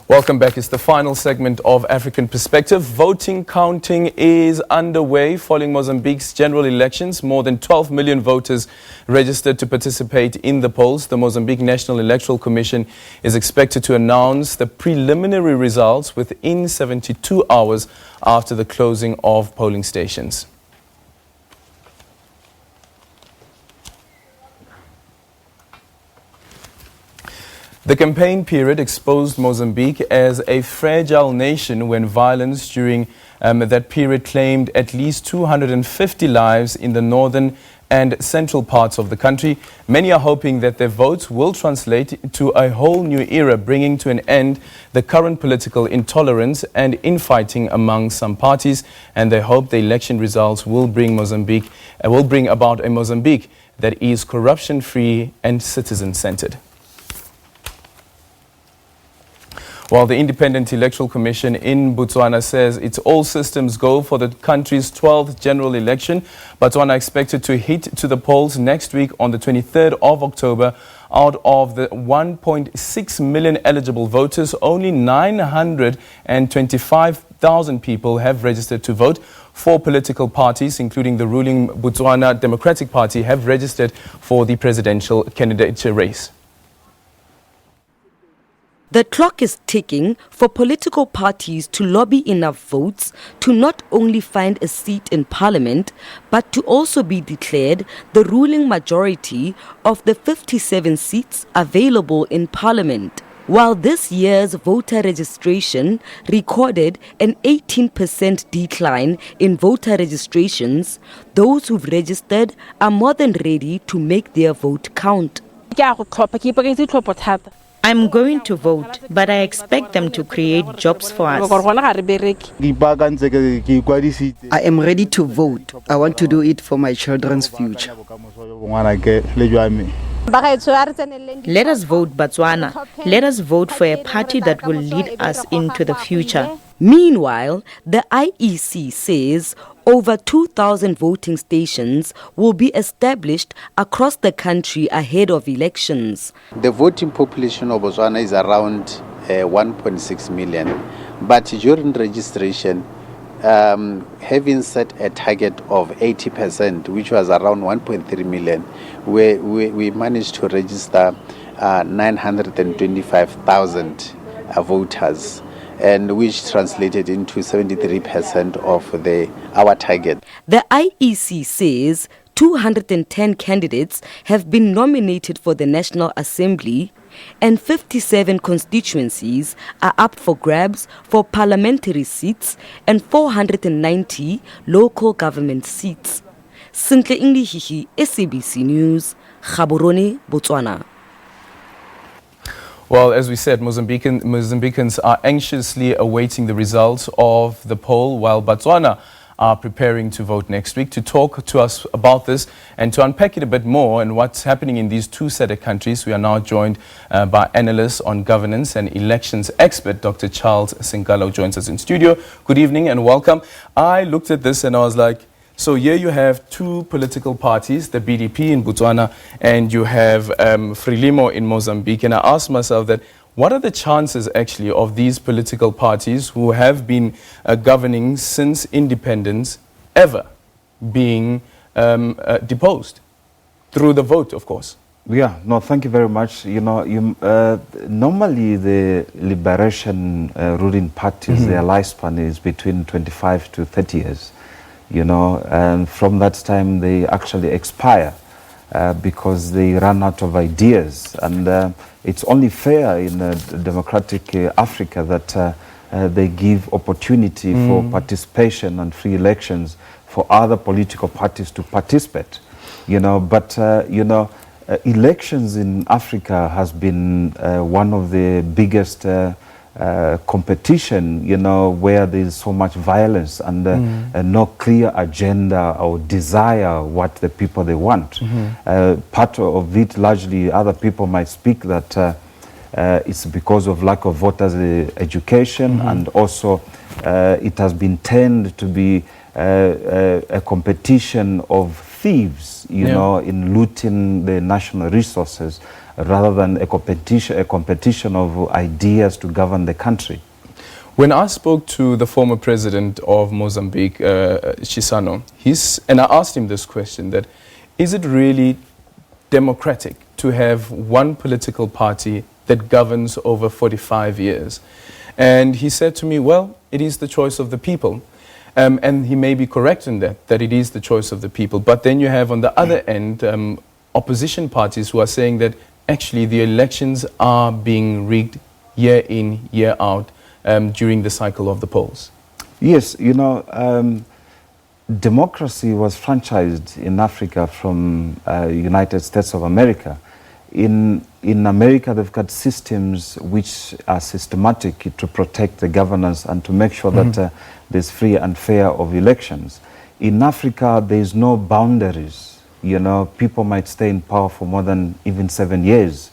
Welcome back. It's the final segment of African Perspective. Voting counting is underway following Mozambique's general elections. More than 12 million voters registered to participate in the polls. The Mozambique National Electoral Commission is expected to announce the preliminary results within 72 hours after the closing of polling stations. The campaign period exposed Mozambique as a fragile nation when violence during that period claimed at least 250 lives in the northern and central parts of the country. Many are hoping that their votes will translate to a whole new era, bringing to an end the current political intolerance and infighting among some parties. And they hope the election results will bring about a Mozambique that is corruption-free and citizen-centered. While the Independent Electoral Commission in Botswana says it's all systems go for the country's 12th general election, Batswana expected to hit to the polls next week on the 23rd of October. Out of the 1.6 million eligible voters, only 925,000 people have registered to vote. 4 political parties, including the ruling Botswana Democratic Party, have registered for the presidential candidature race. The clock is ticking for political parties to lobby enough votes to not only find a seat in parliament, but to also be declared the ruling majority of the 57 seats available in parliament. While this year's voter registration recorded an 18% decline in voter registrations, those who've registered are more than ready to make their vote count. I'm going to vote, but I expect them to create jobs for us. I am ready to vote. I want to do it for my children's future. Let us vote, Batswana. Let us vote for a party that will lead us into the future. Meanwhile, the IEC says over 2,000 voting stations will be established across the country ahead of elections. The voting population of Botswana is around 1.6 million, but during registration, having set a target of 80%, which was around 1.3 million, we managed to register 925,000 voters, and which translated into 73% of our target. The IEC says 210 candidates have been nominated for the National Assembly and 57 constituencies are up for grabs for parliamentary seats and 490 local government seats. Sinkala Hihi, SABC News, Gaborone, Botswana. Well, as we said, Mozambicans are anxiously awaiting the results of the poll, while Batswana are preparing to vote next week. To talk to us about this and to unpack it a bit more and what's happening in these two SADC countries, we are now joined by analyst on governance and elections expert, Dr. Charles Sinkala, who joins us in studio. Good evening and welcome. I looked at this and I was like, so here you have two political parties, the BDP in Botswana and you have Frelimo in Mozambique. And I asked myself that what are the chances actually of these political parties who have been governing since independence ever being deposed through the vote, of course? Yeah, no, thank you very much. You know, normally the liberation ruling parties, their lifespan is between 25 to 30 years. You know, and from that time they actually expire because they run out of ideas. And it's only fair in democratic Africa that they give opportunity for participation and free elections for other political parties to participate. You know, but, you know, elections in Africa has been one of the biggest competition, you know, where there's so much violence and no clear agenda or desire what the people they want. Part of it, largely, other people might speak that it's because of lack of voters' education, and also it has been tended to be a competition of thieves, you know, in looting the national resources rather than a competition of ideas to govern the country. When I spoke to the former president of Mozambique, Chisano, and I asked him this question, that is it really democratic to have one political party that governs over 45 years? And he said to me, well, it is the choice of the people. And he may be correct in that it is the choice of the people. But then you have on the other end opposition parties who are saying that actually the elections are being rigged year in, year out during the cycle of the polls. Yes, you know, democracy was franchised in Africa from United States of America. In America, they've got systems which are systematic to protect the governance and to make sure that there's free and fair of elections. In Africa, there's no boundaries. You know, people might stay in power for more than even 7 years.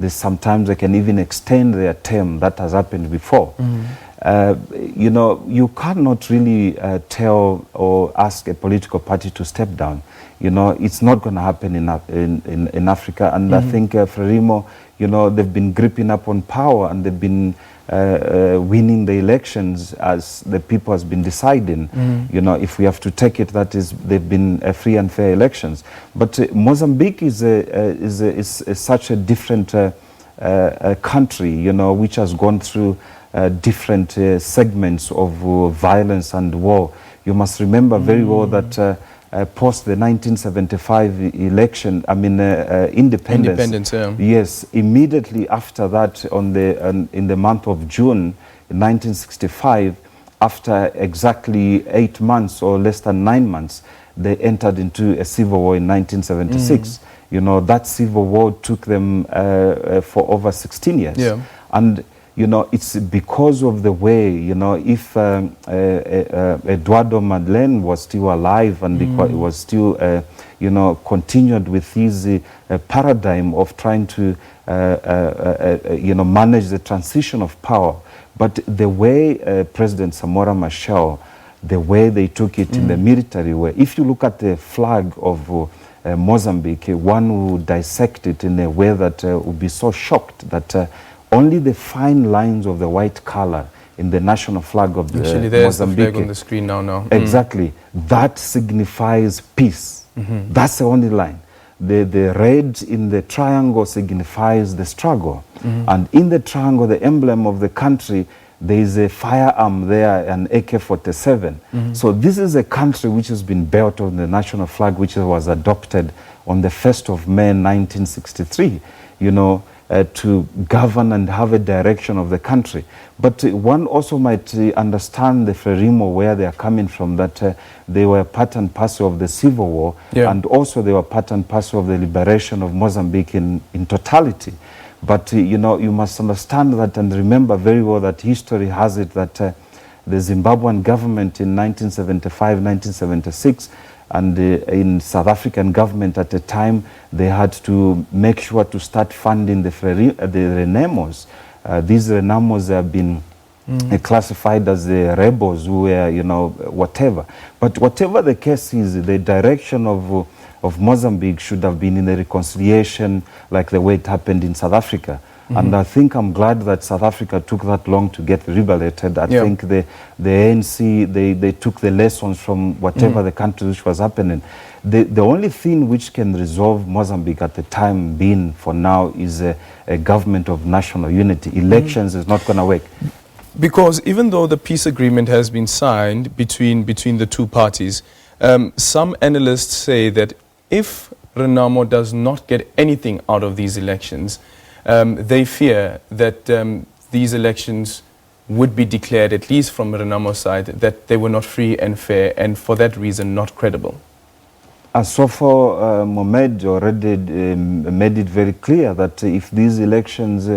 Sometimes they can even extend their term. That has happened before. You know, you cannot really tell or ask a political party to step down. You know, it's not going to happen in Africa. And I think Frelimo, you know, they've been gripping up on power and they've been winning the elections as the people has been deciding. You know, if we have to take it, that is, they've been free and fair elections. But Mozambique is such a different country, you know, which has gone through different segments of violence and war. You must remember very well that post the 1975 election, I mean independence, yes, immediately after that, in the month of June 1965, after exactly 8 months or less than 9 months, they entered into a civil war in 1976. You know, that civil war took them for over 16 years. And you know, it's because of the way, you know, if Eduardo Madeleine was still alive and he was still, you know, continued with his paradigm of trying to, you know, manage the transition of power. But the way President Samora Machel, the way they took it in the military way, if you look at the flag of Mozambique, one would dissect it in a way that would be so shocked that only the fine lines of the white color in the national flag of actually, there's Mozambique. The flag on the screen now. Exactly. That signifies peace. That's the only line. The red in the triangle signifies the struggle. And in the triangle, the emblem of the country, there is a firearm there, an AK-47. So this is a country which has been built on the national flag, which was adopted on the 1st of May 1963. You know, to govern and have a direction of the country. But one also might understand the Frelimo, where they are coming from, that they were part and parcel of the civil war, and also they were part and parcel of the liberation of Mozambique in totality. But you know, you must understand that and remember very well that history has it that the Zimbabwean government in 1975, 1976, and in South African government at the time, they had to make sure to start funding the Renamos. These Renamos have been classified as the rebels who were, you know, whatever. But whatever the case is, the direction of Mozambique should have been in the reconciliation like the way it happened in South Africa. And I think I'm glad that South Africa took that long to get liberated. I think the ANC, they took the lessons from whatever the country which was happening. The only thing which can resolve Mozambique at the time being for now is a government of national unity. Elections is not going to work. Because even though the peace agreement has been signed between the two parties, some analysts say that if Renamo does not get anything out of these elections, they fear that these elections would be declared, at least from Renamo's side, that they were not free and fair, and for that reason not credible. So far, Mohamed already made it very clear that if these elections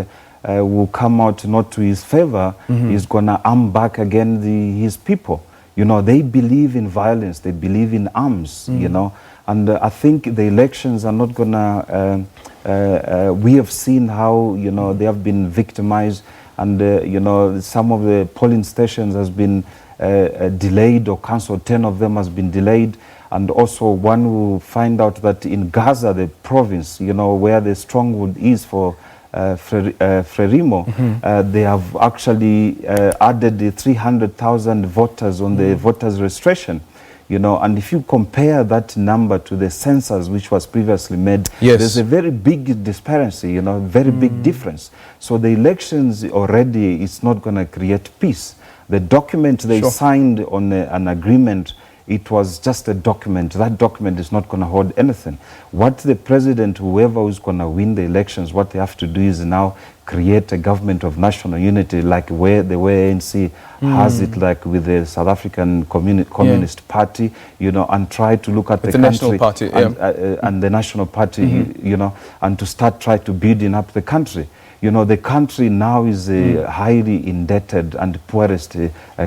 will come out not to his favor, he's going to arm back again his people. You know, they believe in violence, they believe in arms, you know, and I think the elections are not going to, we have seen how, you know, they have been victimized, and, you know, some of the polling stations has been delayed or cancelled, 10 of them has been delayed. And also one will find out that in Gaza, the province, you know, where the stronghold is for Frelimo, they have actually added the 300,000 voters on the voters registration. You know, and if you compare that number to the census which was previously made, there's a very big disparity, you know, very big difference. So the elections already, it's not going to create peace. The document they signed on an agreement, it was just a document. That document is not going to hold anything. What the president, whoever is going to win the elections, what they have to do is now create a government of national unity, like where the way ANC has it, like with the South African Communist Party, you know, and try to look at the country National Party, and the National Party, you know, and to start try to building up the country. You know, the country now is a highly indebted and poorest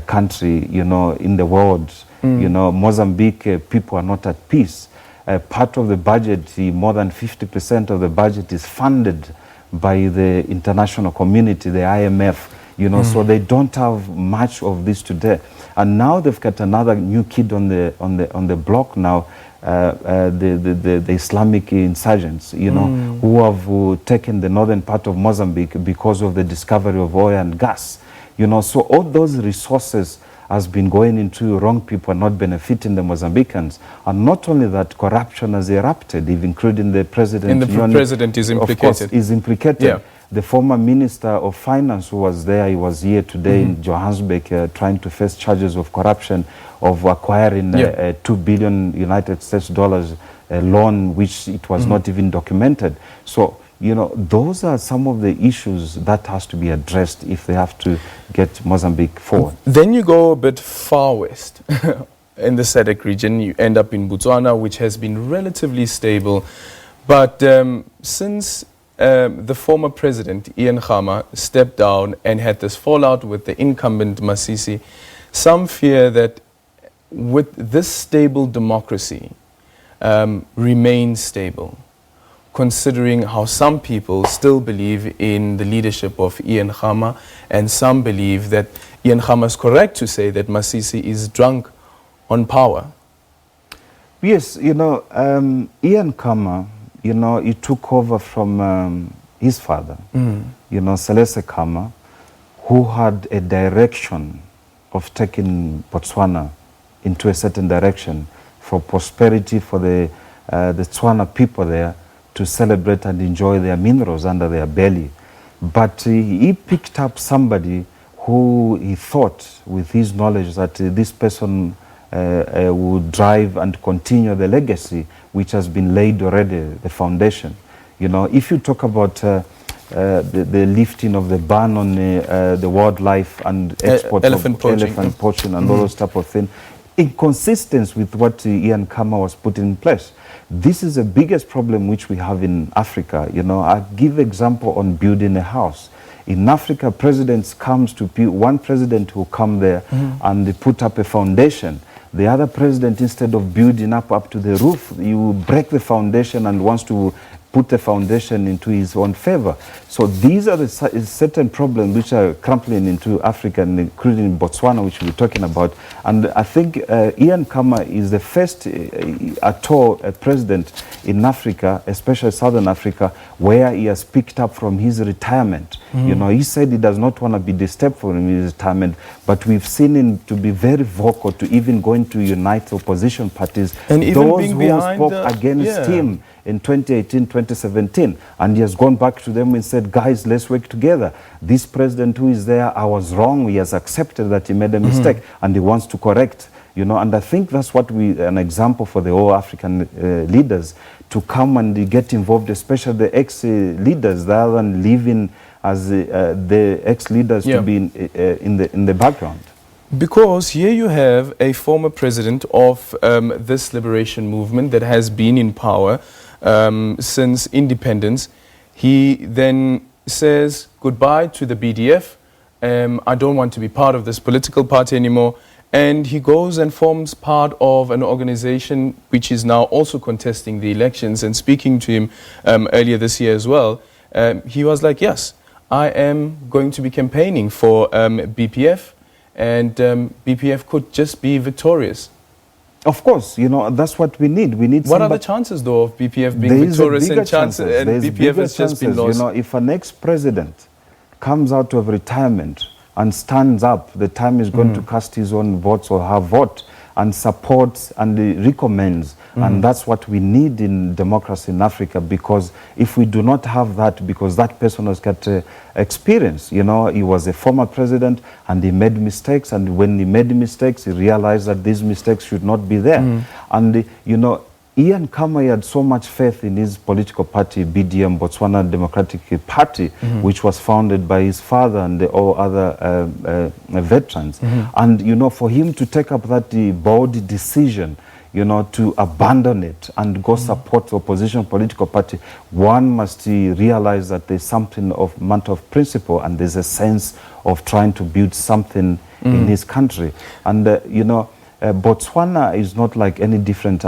country, you know, in the world. You know, Mozambique, people are not at peace. Part of the budget, more than 50% of the budget is funded by the international community, the IMF, you know, so they don't have much of this today. And now they've got another new kid on the block now, the Islamic insurgents, you know, who have taken the northern part of Mozambique because of the discovery of oil and gas. You know, so all those resources has been going into wrong people, not benefiting the Mozambicans. And not only that, corruption has erupted, even including the president. And the president is implicated. Of course, is implicated. Yeah. The former Minister of Finance who was there, he was here today in Johannesburg trying to face charges of corruption, of acquiring a $2 billion United States dollars loan, which it was not even documented. So, you know, those are some of the issues that has to be addressed if they have to get Mozambique forward. Then you go a bit far west in the SADC region. You end up in Botswana, which has been relatively stable. But since the former president, Ian Khama, stepped down and had this fallout with the incumbent Masisi, some fear that with this stable democracy remains stable, considering how some people still believe in the leadership of Ian Khama, and some believe that Ian Khama is correct to say that Masisi is drunk on power. Yes, you know, Ian Khama, you know, he took over from his father, you know, Selese Khama, who had a direction of taking Botswana into a certain direction for prosperity for the Tswana people there, to celebrate and enjoy their minerals under their belly. But he picked up somebody who he thought, with his knowledge, that this person would drive and continue the legacy which has been laid already, the foundation. You know, if you talk about the lifting of the ban on the wildlife and export elephant of elephant poaching and all those type of things, in consistency with what Ian Khama was put in place. This is the biggest problem which we have in Africa. You know, I give example on building a house. In Africa, presidents comes to one president will come there and they put up a foundation. The other president, instead of building up to the roof, you break the foundation and wants to put the foundation into his own favor. So these are the certain problems which are crumbling into Africa, including Botswana, which we're talking about. And I think Ian Khama is the first at all president in Africa, especially Southern Africa, where he has picked up from his retirement. You know, he said he does not want to be disturbed from his retirement, but we've seen him to be very vocal, to even going to unite opposition parties. And even those being who behind spoke against him in 2018, 2017, and he has gone back to them and said, guys, let's work together. This president who is there, I was wrong. He has accepted that he made a mistake and he wants to correct. You know, and I think that's what an example for the all African leaders to come and get involved, especially the ex-leaders, rather than living as the ex-leaders to be in the background. Because here you have a former president of this liberation movement that has been in power since independence. He then says goodbye to the BDF. I don't want to be part of this political party anymore. And he goes and forms part of an organization which is now also contesting the elections. And speaking to him earlier this year as well, he was like, yes, I am going to be campaigning for BPF. And BPF could just be victorious. Of course, you know, that's what we need. We need. What are the chances, though, of BPF being victorious in chances? And BPF has just been lost. You know, if an ex-president comes out of retirement and stands up, the time is going to cast his own votes or her vote, and supports and recommends. And that's what we need in democracy in Africa, because if we do not have that, because that person has got experience, you know, he was a former president and he made mistakes, and when he made mistakes, he realized that these mistakes should not be there. And, you know, Ian Kamai had so much faith in his political party, BDM, Botswana Democratic Party, which was founded by his father and all other veterans. And, you know, for him to take up that bold decision, you know, to abandon it and go support the opposition political party, one must realize that there's something of matter of principle, and there's a sense of trying to build something in his country. And, you know, Botswana is not like any different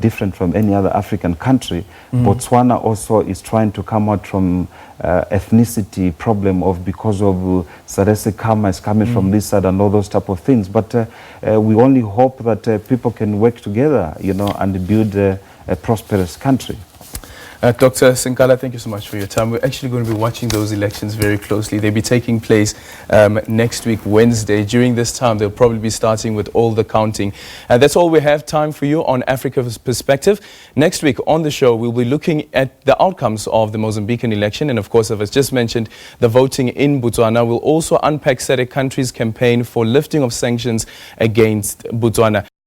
different from any other African country. Botswana also is trying to come out from ethnicity problem of, because of SADC karma is coming from this side and all those type of things. But we only hope that people can work together, you know, and build a prosperous country. Dr. Sinkala, thank you so much for your time. We're actually going to be watching those elections very closely. They'll be taking place next week, Wednesday. During this time, they'll probably be starting with all the counting. That's all we have time for you on Africa's Perspective. Next week on the show, we'll be looking at the outcomes of the Mozambican election. And of course, as just mentioned, the voting in Botswana. We'll also unpack SADC countries' campaign for lifting of sanctions against Botswana.